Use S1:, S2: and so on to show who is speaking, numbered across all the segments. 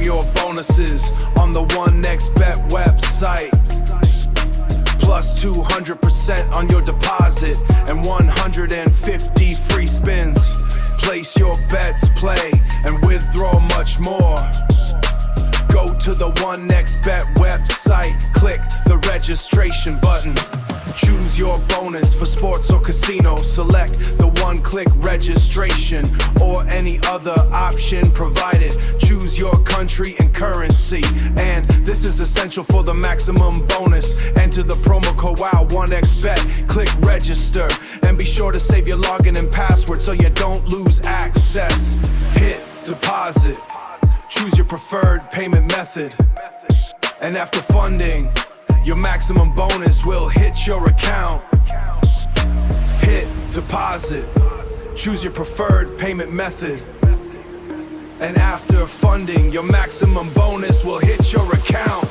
S1: Claim your bonuses on the OneXBet website. Plus 200% on your deposit and 150 free spins. Place your bets, play, and withdraw much more. Go to the OneXBet website, click the registration button. Choose your bonus for sports or casino. Select the one-click registration or any other option provided. Choose your country and currency. And this is essential for the maximum bonus. Enter the promo code WOW OneXBet. Click register and be sure to save your login and password so you don't lose access. Hit deposit. Choose your preferred payment method. And after funding, your maximum bonus will hit your account. Hit deposit. Choose your preferred payment method. And after funding, your maximum bonus will hit your account.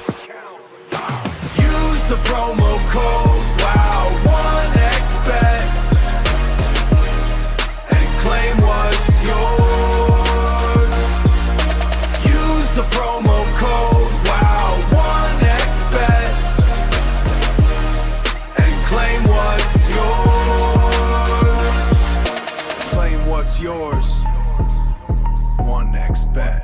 S1: Use the promo code WOW OneXBet and claim what's yours. Use the promo code WOW OneXBet and claim what's yours. Claim what's yours. OneXBet.